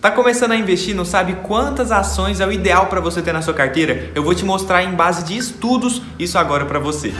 Tá começando a investir, não sabe quantas ações é o ideal para você ter na sua carteira? Eu vou te mostrar em base de estudos isso agora para você.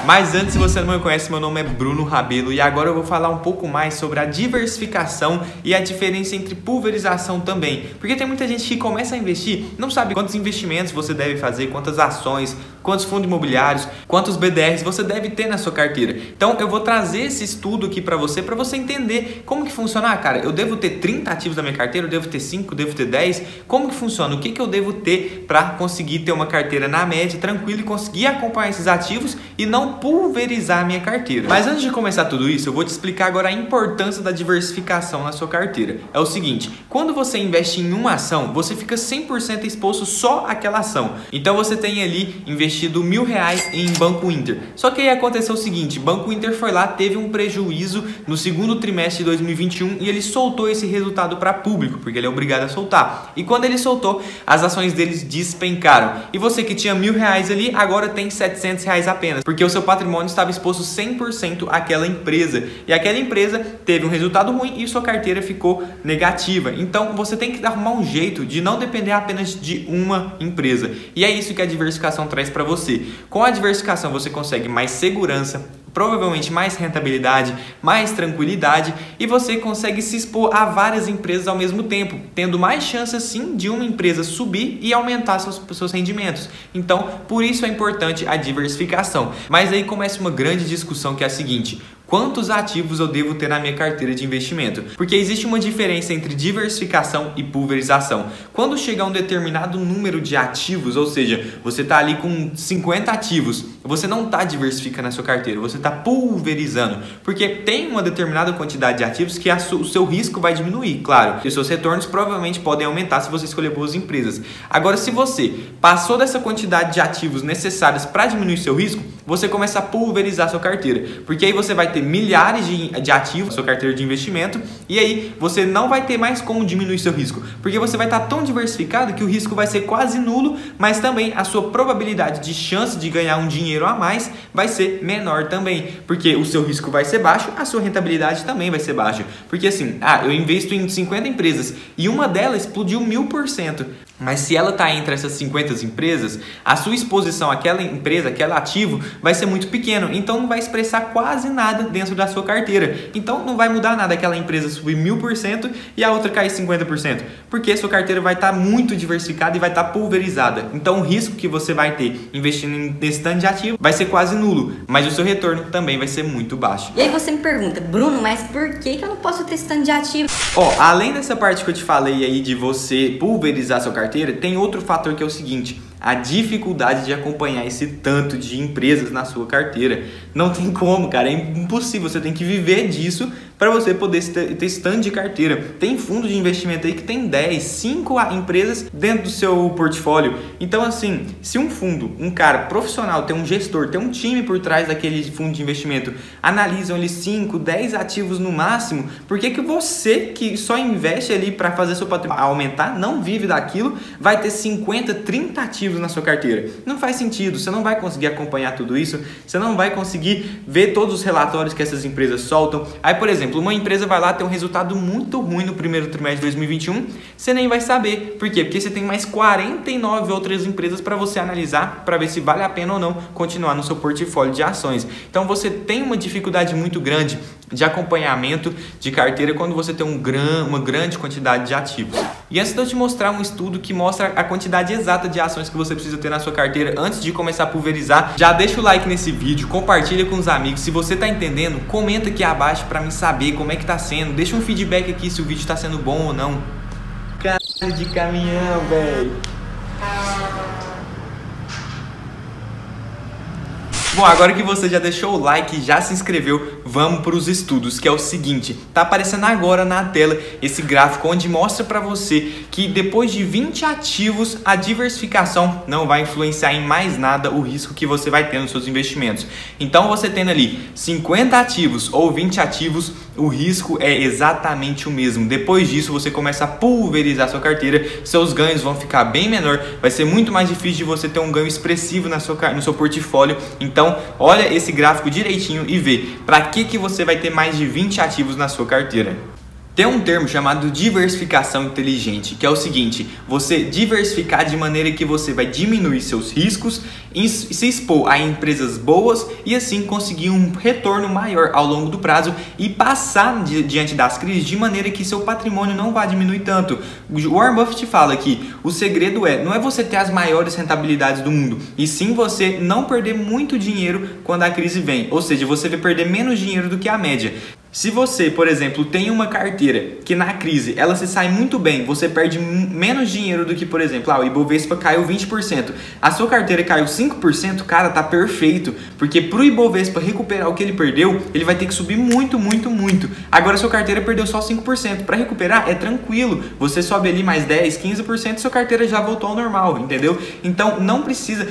Mas antes, se você não me conhece, meu nome é Bruno Rabelo e agora eu vou falar um pouco mais sobre a diversificação e a diferença entre pulverização também. Porque tem muita gente que começa a investir, não sabe quantos investimentos você deve fazer, quantas ações, quantos fundos imobiliários, quantos BDRs você deve ter na sua carteira. Então eu vou trazer esse estudo aqui para você entender como que funciona. Cara, eu devo ter 30 ativos na minha carteira, eu devo ter 5, eu devo ter 10? Como que funciona? O que eu devo ter para conseguir ter uma carteira na média, tranquila e conseguir acompanhar esses ativos e não pulverizar a minha carteira. Mas antes de começar tudo isso, eu vou te explicar agora a importância da diversificação na sua carteira. É o seguinte, quando você investe em uma ação, você fica 100% exposto só àquela ação. Então você tem ali investido R$1.000 em Banco Inter. Só que aí aconteceu o seguinte, Banco Inter foi lá, teve um prejuízo no segundo trimestre de 2021 e ele soltou esse resultado para público, porque ele é obrigado a soltar. E quando ele soltou, as ações deles despencaram. E você que tinha R$1.000 ali, agora tem R$700 apenas, porque o seu patrimônio estava exposto 100% àquela empresa. E aquela empresa teve um resultado ruim e sua carteira ficou negativa. Então você tem que arrumar um jeito de não depender apenas de uma empresa. E é isso que a diversificação traz para você. Com a diversificação você consegue mais segurança, provavelmente mais rentabilidade, mais tranquilidade e você consegue se expor a várias empresas ao mesmo tempo, tendo mais chance sim de uma empresa subir e aumentar seus rendimentos. Então, por isso é importante a diversificação. Mas aí começa uma grande discussão que é a seguinte: quantos ativos eu devo ter na minha carteira de investimento? Porque existe uma diferença entre diversificação e pulverização. Quando chega a um determinado número de ativos, ou seja, você está ali com 50 ativos, você não está diversificando a sua carteira, você está pulverizando. Porque tem uma determinada quantidade de ativos que o seu risco vai diminuir, claro. E os seus retornos provavelmente podem aumentar se você escolher boas empresas. Agora, se você passou dessa quantidade de ativos necessários para diminuir seu risco, você começa a pulverizar a sua carteira. Porque aí você vai ter milhares de ativos na sua carteira de investimento e aí você não vai ter mais como diminuir seu risco, porque você vai estar tão diversificado que o risco vai ser quase nulo, mas também a sua probabilidade de chance de ganhar um dinheiro a mais vai ser menor também, porque o seu risco vai ser baixo, a sua rentabilidade também vai ser baixa, porque assim, eu investo em 50 empresas e uma delas explodiu 1000%, mas se ela está entre essas 50 empresas, a sua exposição àquela empresa, aquele ativo, vai ser muito pequeno, então não vai expressar quase nada dentro da sua carteira. Então não vai mudar nada aquela empresa subir 1000% e a outra cair 50%, porque a sua carteira vai estar muito diversificada e vai estar pulverizada. Então o risco que você vai ter investindo nesse tanto de ativo vai ser quase nulo, mas o seu retorno também vai ser muito baixo. E aí você me pergunta, Bruno, mas por que eu não posso ter esse tanto de ativo? Além dessa parte que eu te falei aí de você pulverizar a sua carteira, tem outro fator que é o seguinte: a dificuldade de acompanhar esse tanto de empresas na sua carteira. Não tem como, cara, é impossível, você tem que viver disso para você poder ter esse tanto de carteira. Tem fundo de investimento aí que tem 10, 5 empresas dentro do seu portfólio. Então assim, se um fundo, um cara profissional, tem um gestor, tem um time por trás daquele fundo de investimento, analisam ali 5, 10 ativos no máximo, por que você que só investe ali para fazer seu patrimônio aumentar, não vive daquilo, vai ter 50, 30 ativos na sua carteira? Não faz sentido, você não vai conseguir acompanhar tudo isso, você não vai conseguir ver todos os relatórios que essas empresas soltam. Aí, por exemplo, uma empresa vai lá ter um resultado muito ruim no primeiro trimestre de 2021, você nem vai saber. Por quê? Porque você tem mais 49 outras empresas para você analisar, para ver se vale a pena ou não continuar no seu portfólio de ações. Então você tem uma dificuldade muito grande de acompanhamento de carteira quando você tem uma grande quantidade de ativos. E antes de eu te mostrar um estudo que mostra a quantidade exata de ações que você precisa ter na sua carteira antes de começar a pulverizar, já deixa o like nesse vídeo, compartilha com os amigos. Se você tá entendendo, comenta aqui abaixo para mim saber como é que tá sendo. Deixa um feedback aqui se o vídeo tá sendo bom ou não. Caralho de caminhão, velho. Bom, agora que você já deixou o like e já se inscreveu, vamos para os estudos, que é o seguinte: tá aparecendo agora na tela esse gráfico onde mostra para você que depois de 20 ativos, a diversificação não vai influenciar em mais nada o risco que você vai ter nos seus investimentos. Então você tendo ali 50 ativos ou 20 ativos, o risco é exatamente o mesmo. Depois disso você começa a pulverizar sua carteira, seus ganhos vão ficar bem menor, vai ser muito mais difícil de você ter um ganho expressivo no seu portfólio. Então Então, olha esse gráfico direitinho e vê para que você vai ter mais de 20 ativos na sua carteira. Tem um termo chamado diversificação inteligente, que é o seguinte: você diversificar de maneira que você vai diminuir seus riscos, se expor a empresas boas e assim conseguir um retorno maior ao longo do prazo e passar diante das crises de maneira que seu patrimônio não vá diminuir tanto. O Warren Buffett fala que o segredo não é você ter as maiores rentabilidades do mundo, e sim você não perder muito dinheiro quando a crise vem, ou seja, você vai perder menos dinheiro do que a média. Se você, por exemplo, tem uma carteira que na crise ela se sai muito bem, você perde menos dinheiro do que, por exemplo, o Ibovespa caiu 20%, a sua carteira caiu 5%, cara, tá perfeito, porque pro Ibovespa recuperar o que ele perdeu, ele vai ter que subir muito, muito, muito. Agora sua carteira perdeu só 5%, para recuperar é tranquilo, você sobe ali mais 10, 15% e sua carteira já voltou ao normal, entendeu? Então não precisa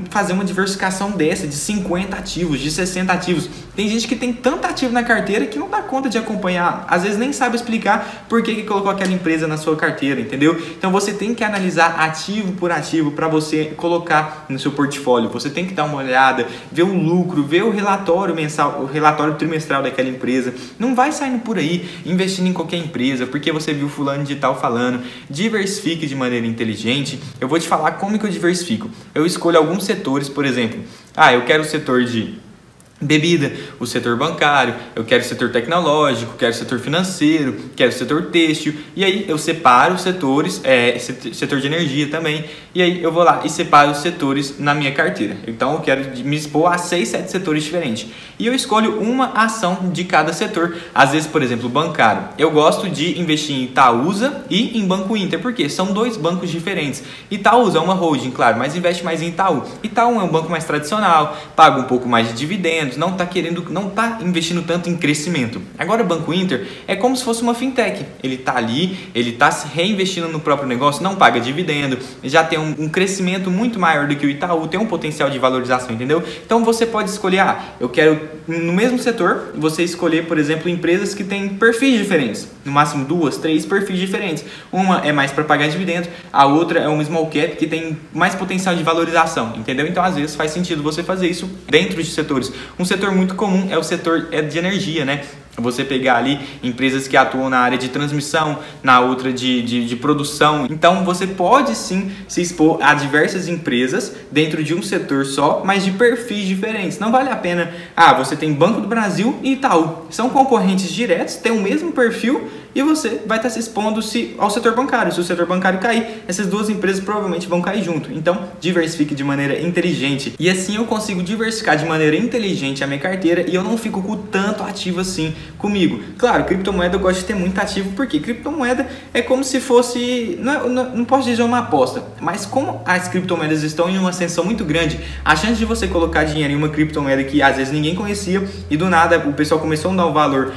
fazer uma diversificação dessa de 50 ativos, de 60 ativos. Tem gente que tem tanto ativo na carteira que não dá conta de acompanhar, às vezes nem sabe explicar por que colocou aquela empresa na sua carteira, entendeu? Então você tem que analisar ativo por ativo para você colocar no seu portfólio. Você tem que dar uma olhada, ver o lucro, ver o relatório mensal, o relatório trimestral daquela empresa. Não vai saindo por aí investindo em qualquer empresa porque você viu fulano de tal falando. Diversifique de maneira inteligente. Eu vou te falar como que eu diversifico. Eu escolho alguns setores, por exemplo, eu quero o setor de bebida, o setor bancário, eu quero o setor tecnológico, quero o setor financeiro, quero o setor têxtil, e aí eu separo os setores, setor de energia também, e aí eu vou lá e separo os setores na minha carteira. Então eu quero me expor a 6, 7 setores diferentes, e eu escolho uma ação de cada setor. Às vezes, por exemplo, bancário, eu gosto de investir em Itaúsa e em Banco Inter, porque são dois bancos diferentes. Itaúsa é uma holding, claro, mas investe mais em Itaú. Itaú é um banco mais tradicional, paga um pouco mais de dividendos, não está investindo tanto em crescimento. Agora o Banco Inter é como se fosse uma fintech, ele está ali, ele está se reinvestindo no próprio negócio, não paga dividendo, já tem um crescimento muito maior do que o Itaú, tem um potencial de valorização, entendeu? Então você pode escolher, eu quero no mesmo setor, você escolher, por exemplo, empresas que têm perfis diferentes, no máximo 2, 3 perfis diferentes. Uma é mais para pagar dividendo, a outra é um small cap que tem mais potencial de valorização, entendeu? Então às vezes faz sentido você fazer isso dentro de setores. Um setor muito comum é o setor de energia, né? Você pegar ali empresas que atuam na área de transmissão, na outra de produção. Então você pode sim se expor a diversas empresas dentro de um setor só, mas de perfis diferentes. Não vale a pena, você tem Banco do Brasil e Itaú. São concorrentes diretos, têm o mesmo perfil e você vai estar se expondo ao setor bancário. Se o setor bancário cair, essas duas empresas provavelmente vão cair junto. Então diversifique de maneira inteligente. E assim eu consigo diversificar de maneira inteligente a minha carteira e eu não fico com tanto ativo assim comigo. Claro, criptomoeda eu gosto de ter muito ativo, porque criptomoeda é como se fosse, não posso dizer uma aposta, mas como as criptomoedas estão em uma ascensão muito grande, a chance de você colocar dinheiro em uma criptomoeda que às vezes ninguém conhecia e do nada o pessoal começou a dar um valor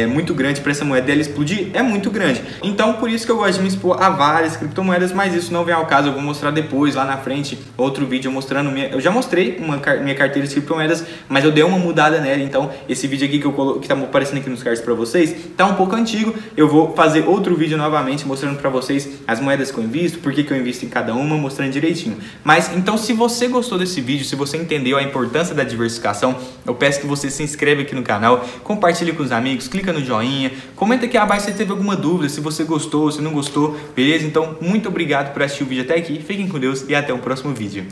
muito grande para essa moeda dela explodir, é muito grande. Então por isso que eu gosto de me expor a várias criptomoedas, mas isso não vem ao caso. Eu vou mostrar depois, lá na frente, outro vídeo mostrando eu já mostrei minha carteira de criptomoedas, mas eu dei uma mudada nela. Então esse vídeo aqui que tá aparecendo aqui nos cards para vocês tá um pouco antigo. Eu vou fazer outro vídeo novamente mostrando para vocês as moedas que eu invisto, por que eu invisto em cada uma, mostrando direitinho. Mas então, se você gostou desse vídeo, se você entendeu a importância da diversificação, eu peço que você se inscreva aqui no canal, compartilhe com os amigos, clica no joinha, comenta aqui abaixo se teve alguma dúvida, se você gostou, se não gostou, beleza? Então muito obrigado por assistir o vídeo até aqui, fiquem com Deus e até o próximo vídeo.